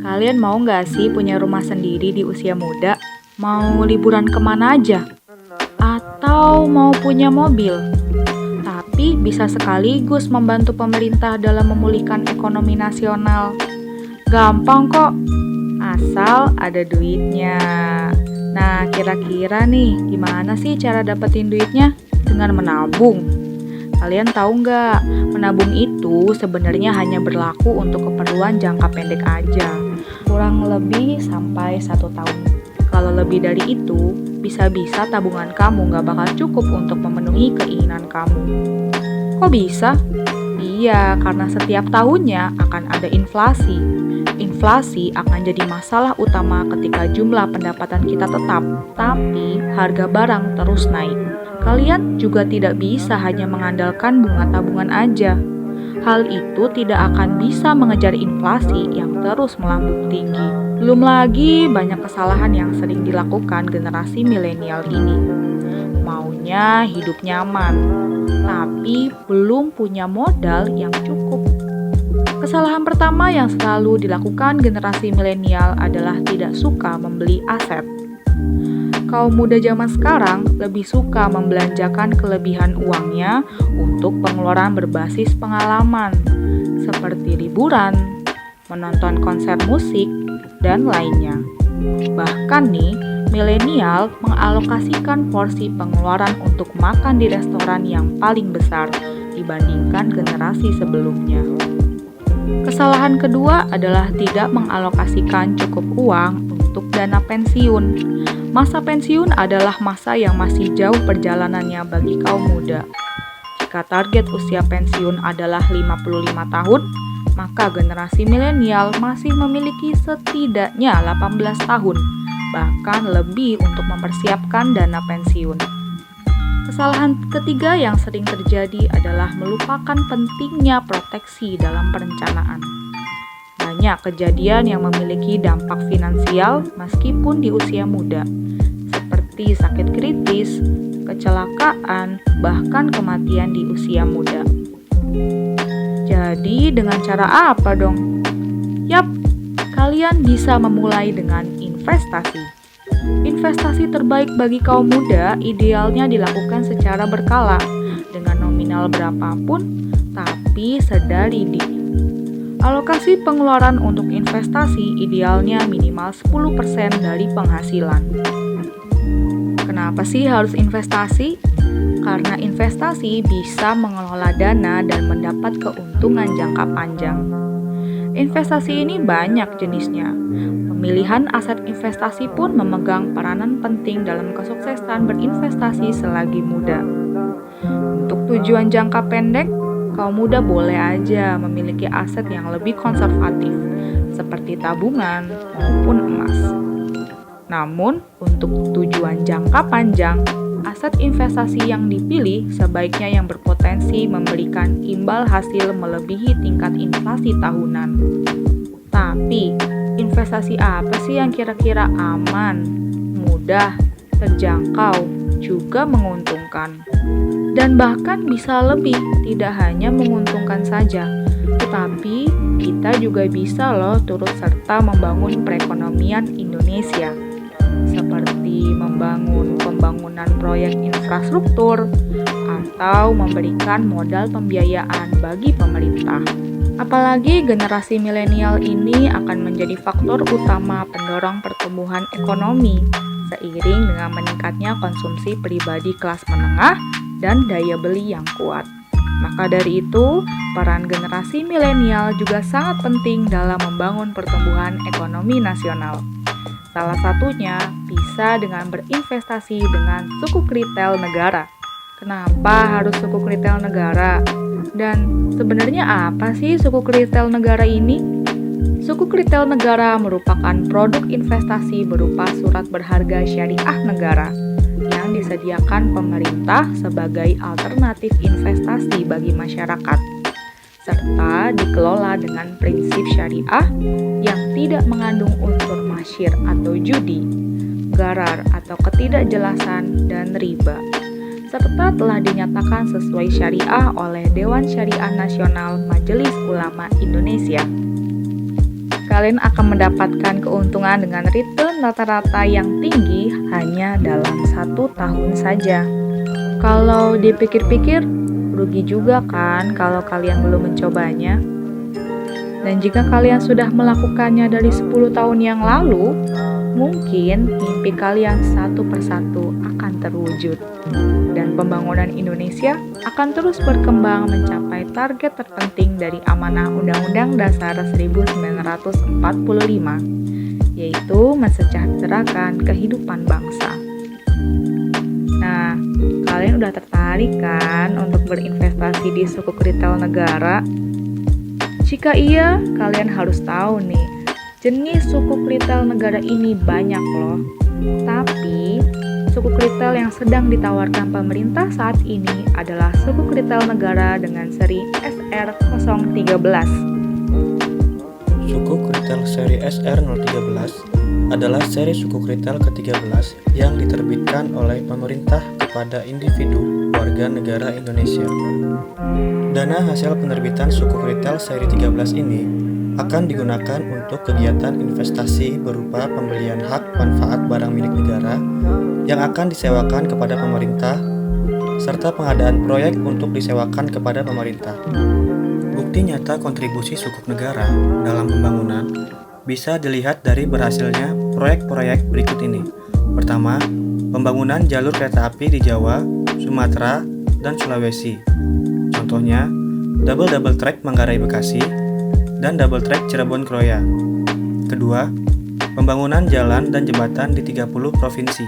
Kalian mau nggak sih punya rumah sendiri di usia muda? Mau liburan kemana aja? Atau mau punya mobil? Tapi bisa sekaligus membantu pemerintah dalam memulihkan ekonomi nasional. Gampang kok, asal ada duitnya. Nah, kira-kira nih, gimana sih cara dapetin duitnya? Dengan menabung. Kalian tahu nggak, menabung itu sebenarnya hanya berlaku untuk keperluan jangka pendek aja. Kurang lebih sampai 1 tahun. Kalau lebih dari itu, bisa-bisa tabungan kamu nggak bakal cukup untuk memenuhi keinginan kamu. Kok bisa? Iya, karena setiap tahunnya akan ada inflasi. Inflasi akan jadi masalah utama ketika jumlah pendapatan kita tetap, tapi harga barang terus naik. Kalian juga tidak bisa hanya mengandalkan bunga tabungan aja. Hal itu tidak akan bisa mengejar inflasi yang terus melambung tinggi. Belum lagi banyak kesalahan yang sering dilakukan generasi milenial ini. Maunya hidup nyaman, tapi belum punya modal yang cukup. Kesalahan pertama yang selalu dilakukan generasi milenial adalah tidak suka membeli aset. Kaum muda zaman sekarang lebih suka membelanjakan kelebihan uangnya untuk pengeluaran berbasis pengalaman, seperti liburan, menonton konser musik, dan lainnya. Bahkan nih, milenial mengalokasikan porsi pengeluaran untuk makan di restoran yang paling besar dibandingkan generasi sebelumnya. Kesalahan kedua adalah tidak mengalokasikan cukup uang untuk dana pensiun. Masa pensiun adalah masa yang masih jauh perjalanannya bagi kaum muda. Jika target usia pensiun adalah 55 tahun, maka generasi milenial masih memiliki setidaknya 18 tahun, bahkan lebih untuk mempersiapkan dana pensiun. Kesalahan ketiga yang sering terjadi adalah melupakan pentingnya proteksi dalam perencanaan. Banyak kejadian yang memiliki dampak finansial meskipun di usia muda, seperti sakit kritis, kecelakaan, bahkan kematian di usia muda. Jadi, dengan cara apa dong? Yap, kalian bisa memulai dengan investasi. Investasi terbaik bagi kaum muda idealnya dilakukan secara berkala, dengan nominal berapapun, tapi sedari dini. Alokasi pengeluaran untuk investasi idealnya minimal 10% dari penghasilan. Kenapa sih harus investasi? Karena investasi bisa mengelola dana dan mendapat keuntungan jangka panjang. Investasi ini banyak jenisnya. Pemilihan aset investasi pun memegang peranan penting dalam kesuksesan berinvestasi selagi muda. Untuk tujuan jangka pendek, kaum muda boleh aja memiliki aset yang lebih konservatif, seperti tabungan maupun emas. Namun, untuk tujuan jangka panjang, aset investasi yang dipilih sebaiknya yang berpotensi memberikan imbal hasil melebihi tingkat inflasi tahunan. Tapi, investasi apa sih yang kira-kira aman, mudah, terjangkau, juga menguntungkan? Dan bahkan bisa lebih, tidak hanya menguntungkan saja, tetapi kita juga bisa loh turut serta membangun perekonomian Indonesia, seperti membangun pembangunan proyek infrastruktur atau memberikan modal pembiayaan bagi pemerintah. Apalagi generasi milenial ini akan menjadi faktor utama pendorong pertumbuhan ekonomi seiring dengan meningkatnya konsumsi pribadi kelas menengah dan daya beli yang kuat. Maka dari itu, peran generasi milenial juga sangat penting dalam membangun pertumbuhan ekonomi nasional. Salah satunya bisa dengan berinvestasi dengan sukuk retail negara. Kenapa harus sukuk retail negara? Dan sebenarnya apa sih sukuk retail negara ini? Sukuk retail negara merupakan produk investasi berupa surat berharga syariah negara yang disediakan pemerintah sebagai alternatif investasi bagi masyarakat, serta dikelola dengan prinsip syariah yang tidak mengandung unsur masyir atau judi, gharar atau ketidakjelasan, dan riba, serta telah dinyatakan sesuai syariah oleh Dewan Syariah Nasional Majelis Ulama Indonesia. kalian akan mendapatkan keuntungan dengan return rata-rata yang tinggi hanya dalam 1 tahun saja. Kalau dipikir-pikir, rugi juga kan kalau kalian belum mencobanya. Dan jika kalian sudah melakukannya dari 10 tahun yang lalu, mungkin mimpi kalian satu persatu akan terwujud. Dan pembangunan Indonesia akan terus berkembang mencapai target terpenting dari amanah Undang-Undang Dasar 1945, yaitu mensejahterakan kehidupan bangsa. Nah, kalian udah tertarik kan untuk berinvestasi di sukuk retail negara? Jika iya, kalian harus tahu nih, jenis sukuk retail negara ini banyak loh. Tapi, sukuk retail yang sedang ditawarkan pemerintah saat ini adalah sukuk retail negara dengan seri SR013. Sukuk retail seri SR013 adalah seri sukuk retail ke-13 yang diterbitkan oleh pemerintah kepada individu warga negara Indonesia. Dana hasil penerbitan sukuk retail seri 13 ini akan digunakan untuk kegiatan investasi berupa pembelian hak manfaat barang milik negara yang akan disewakan kepada pemerintah, serta pengadaan proyek untuk disewakan kepada pemerintah. Bukti nyata kontribusi sukuk negara dalam pembangunan bisa dilihat dari berhasilnya proyek-proyek berikut ini. Pertama, pembangunan jalur kereta api di Jawa, Sumatera, dan Sulawesi. Contohnya, double track Manggarai Bekasi dan double track Cirebon Kroya. Kedua, pembangunan jalan dan jembatan di 30 provinsi.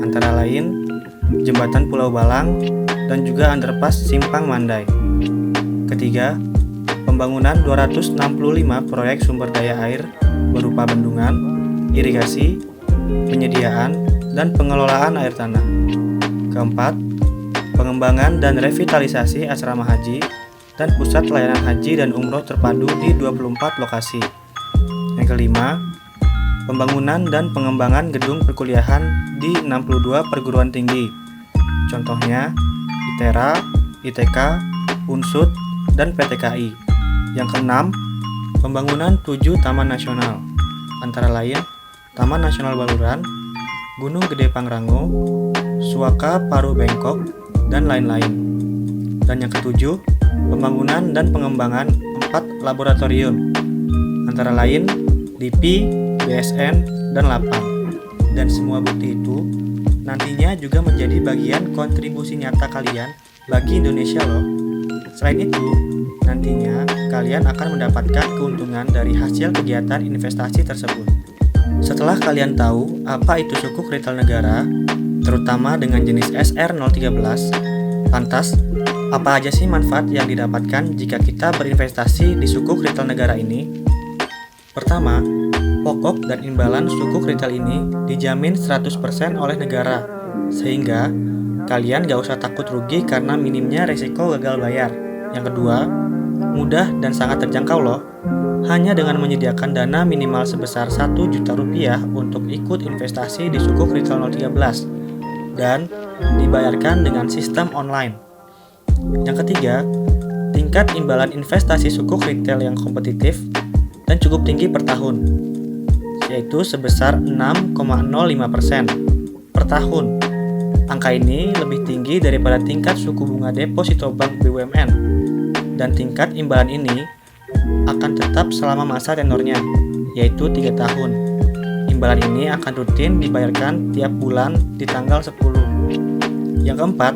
Antara lain, Jembatan Pulau Balang dan juga underpass Simpang Mandai. Ketiga, pembangunan 265 proyek sumber daya air berupa bendungan, irigasi, penyediaan, dan pengelolaan air tanah. Keempat, pengembangan dan revitalisasi asrama haji dan pusat layanan haji dan umroh terpadu di 24 lokasi. Yang kelima, pembangunan dan pengembangan gedung perkuliahan di 62 perguruan tinggi. Contohnya, ITERA, ITK, UNSUD, dan PTKI. Yang keenam, pembangunan 7 taman nasional, antara lain Taman Nasional Baluran, Gunung Gede Pangrango, Suaka Paru Bengkok, dan lain-lain. Dan yang ketujuh, pembangunan dan pengembangan 4 laboratorium, antara lain LIPI, BSN, dan LAPAN. Dan semua bukti itu nantinya juga menjadi bagian kontribusi nyata kalian bagi Indonesia loh. Selain itu, nantinya kalian akan mendapatkan keuntungan dari hasil kegiatan investasi tersebut. Setelah kalian tahu apa itu sukuk retail negara, terutama dengan jenis SR013, lantas apa aja sih manfaat yang didapatkan jika kita berinvestasi di sukuk retail negara ini? Pertama, pokok dan imbalan sukuk retail ini dijamin 100% oleh negara, sehingga kalian gak usah takut rugi karena minimnya resiko gagal bayar. Yang kedua, mudah dan sangat terjangkau loh. Hanya dengan menyediakan dana minimal sebesar 1 juta rupiah untuk ikut investasi di sukuk retail 013 dan dibayarkan dengan sistem online. Yang ketiga, tingkat imbalan investasi sukuk retail yang kompetitif dan cukup tinggi per tahun, yaitu sebesar 6,05% per tahun. Angka ini lebih tinggi daripada tingkat suku bunga deposito bank BUMN, dan tingkat imbalan ini akan tetap selama masa tenornya, yaitu 3 tahun. Imbalan ini akan rutin dibayarkan tiap bulan di tanggal 10. Yang keempat,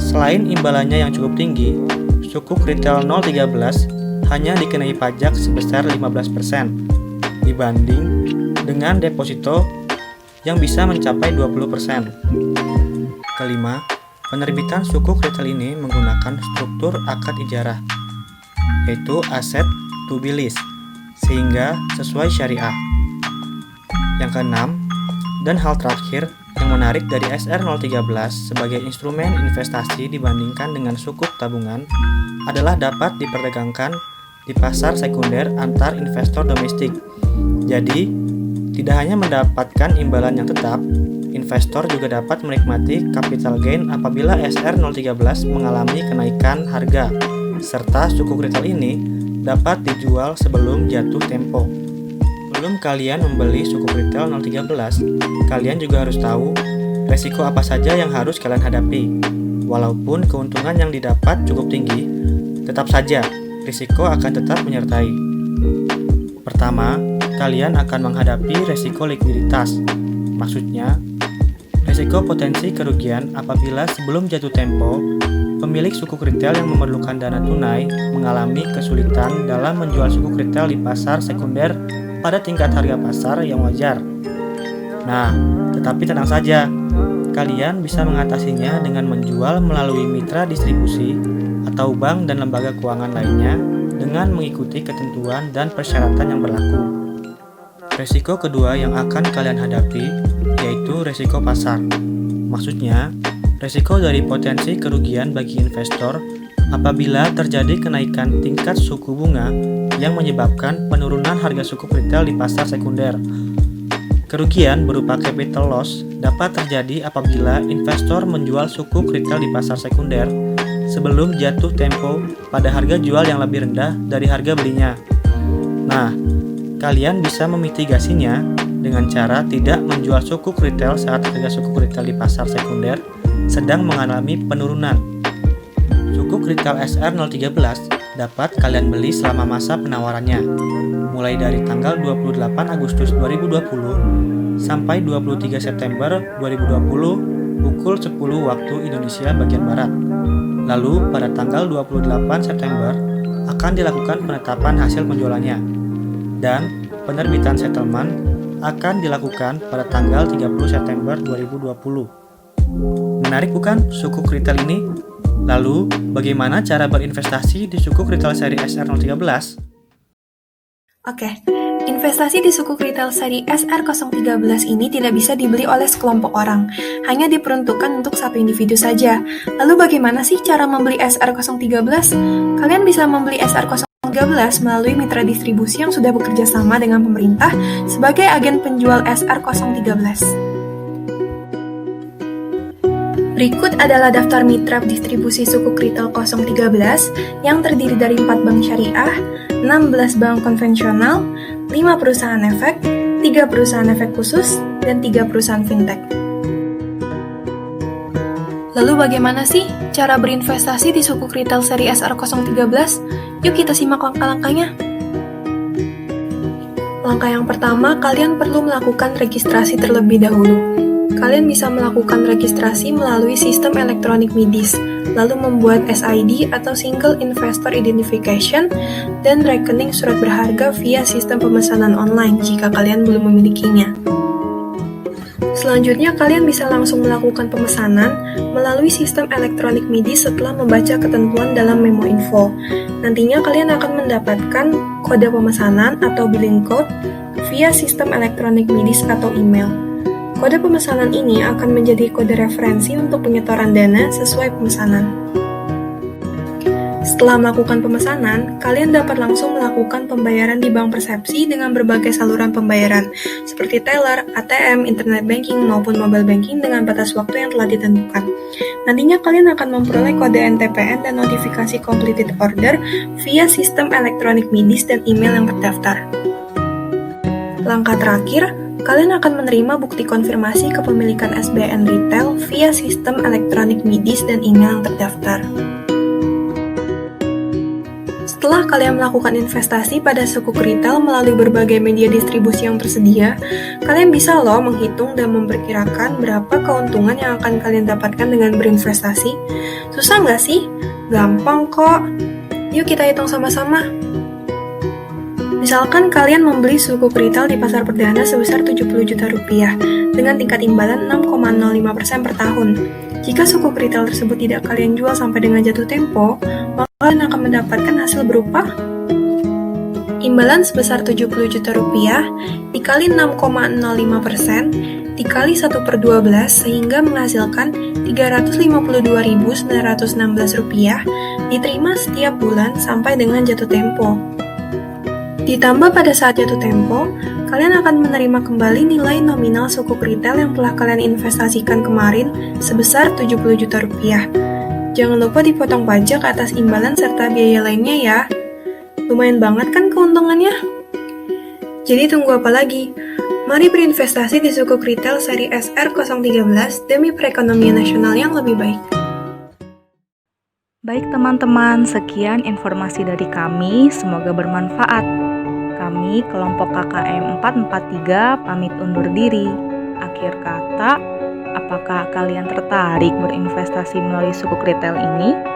selain imbalannya yang cukup tinggi, sukuk retail 013 hanya dikenai pajak sebesar 15% dibanding dengan deposito yang bisa mencapai 20%. Kelima, penerbitan sukuk retail ini menggunakan struktur akad ijarah, yaitu aset to be lease, sehingga sesuai syariah. Yang keenam, dan hal terakhir yang menarik dari SR013 sebagai instrumen investasi dibandingkan dengan sukuk tabungan adalah dapat diperdagangkan di pasar sekunder antar investor domestik. Jadi, tidak hanya mendapatkan imbalan yang tetap, investor juga dapat menikmati capital gain apabila SR013 mengalami kenaikan harga, serta sukuk retail ini dapat dijual sebelum jatuh tempo. Sebelum kalian membeli sukuk retail 013, kalian juga harus tahu resiko apa saja yang harus kalian hadapi. Walaupun keuntungan yang didapat cukup tinggi, tetap saja risiko akan tetap menyertai. Pertama, kalian akan menghadapi resiko likuiditas. Maksudnya, resiko potensi kerugian apabila sebelum jatuh tempo, pemilik sukuk retail yang memerlukan dana tunai mengalami kesulitan dalam menjual sukuk retail di pasar sekunder pada tingkat harga pasar yang wajar. Nah, tetapi tenang saja, kalian bisa mengatasinya dengan menjual melalui mitra distribusi atau bank dan lembaga keuangan lainnya dengan mengikuti ketentuan dan persyaratan yang berlaku. Resiko kedua yang akan kalian hadapi yaitu resiko pasar. Maksudnya, resiko dari potensi kerugian bagi investor apabila terjadi kenaikan tingkat suku bunga yang menyebabkan penurunan harga sukuk retail di pasar sekunder. Kerugian berupa capital loss dapat terjadi apabila investor menjual sukuk retail di pasar sekunder sebelum jatuh tempo pada harga jual yang lebih rendah dari harga belinya. Nah, kalian bisa memitigasinya dengan cara tidak menjual sukuk retail saat harga sukuk retail di pasar sekunder sedang mengalami penurunan. Sukuk retail SR013 dapat kalian beli selama masa penawarannya, mulai dari tanggal 28 Agustus 2020 sampai 23 September 2020 pukul 10 waktu Indonesia bagian Barat. Lalu pada tanggal 28 September akan dilakukan penetapan hasil penjualannya, dan penerbitan settlement akan dilakukan pada tanggal 30 September 2020. Menarik bukan sukuk retail ini? Lalu, bagaimana cara berinvestasi di sukuk retail seri SR013? Oke, investasi di sukuk retail seri SR013 ini tidak bisa dibeli oleh sekelompok orang, hanya diperuntukkan untuk satu individu saja. Lalu bagaimana sih cara membeli SR013? Kalian bisa membeli SR013 melalui mitra distribusi yang sudah bekerja sama dengan pemerintah sebagai agen penjual SR013. Berikut adalah daftar mitra distribusi sukuk retail 013 yang terdiri dari 4 bank syariah, 16 bank konvensional, 5 perusahaan efek, 3 perusahaan efek khusus, dan 3 perusahaan fintech. Lalu bagaimana sih cara berinvestasi di sukuk retail seri SR013? Yuk kita simak langkah-langkahnya. Langkah yang pertama, kalian perlu melakukan registrasi terlebih dahulu. Kalian bisa melakukan registrasi melalui sistem elektronik MIDIS, lalu membuat SID atau Single Investor Identification, dan rekening surat berharga via sistem pemesanan online jika kalian belum memilikinya. Selanjutnya, kalian bisa langsung melakukan pemesanan melalui sistem elektronik MIDIS setelah membaca ketentuan dalam memo info. Nantinya kalian akan mendapatkan kode pemesanan atau billing code via sistem elektronik MIDIS atau email. Kode pemesanan ini akan menjadi kode referensi untuk penyetoran dana sesuai pemesanan. Setelah melakukan pemesanan, kalian dapat langsung melakukan pembayaran di bank persepsi dengan berbagai saluran pembayaran, seperti teller, ATM, internet banking, maupun mobile banking dengan batas waktu yang telah ditentukan. Nantinya kalian akan memperoleh kode NTPN dan notifikasi completed order via sistem elektronik MIDIS dan email yang terdaftar. Langkah terakhir, kalian akan menerima bukti konfirmasi kepemilikan SBN Retail via sistem elektronik MIDIS dan email yang terdaftar. Setelah kalian melakukan investasi pada sukuk retail melalui berbagai media distribusi yang tersedia, kalian bisa menghitung dan memperkirakan berapa keuntungan yang akan kalian dapatkan dengan berinvestasi. Susah nggak sih? Gampang kok. Yuk kita hitung sama-sama. Misalkan kalian membeli sukuk retail di pasar perdana sebesar 70 juta rupiah dengan tingkat imbalan 6,05% per tahun. Jika sukuk retail tersebut tidak kalian jual sampai dengan jatuh tempo, maka kalian akan mendapatkan hasil berupa imbalan sebesar 70 juta rupiah dikali 6,05% dikali 1/12 sehingga menghasilkan 352.916 rupiah diterima setiap bulan sampai dengan jatuh tempo. Ditambah pada saat jatuh tempo, kalian akan menerima kembali nilai nominal sukuk retail yang telah kalian investasikan kemarin sebesar 70 juta rupiah. Jangan lupa dipotong pajak atas imbalan serta biaya lainnya ya. Lumayan banget kan keuntungannya? Jadi tunggu apa lagi? Mari berinvestasi di sukuk retail seri SR013 demi perekonomian nasional yang lebih baik. Baik teman-teman, sekian informasi dari kami, semoga bermanfaat. Kami kelompok KKM 443 pamit undur diri. Akhir kata, apakah kalian tertarik berinvestasi melalui sukuk retail ini?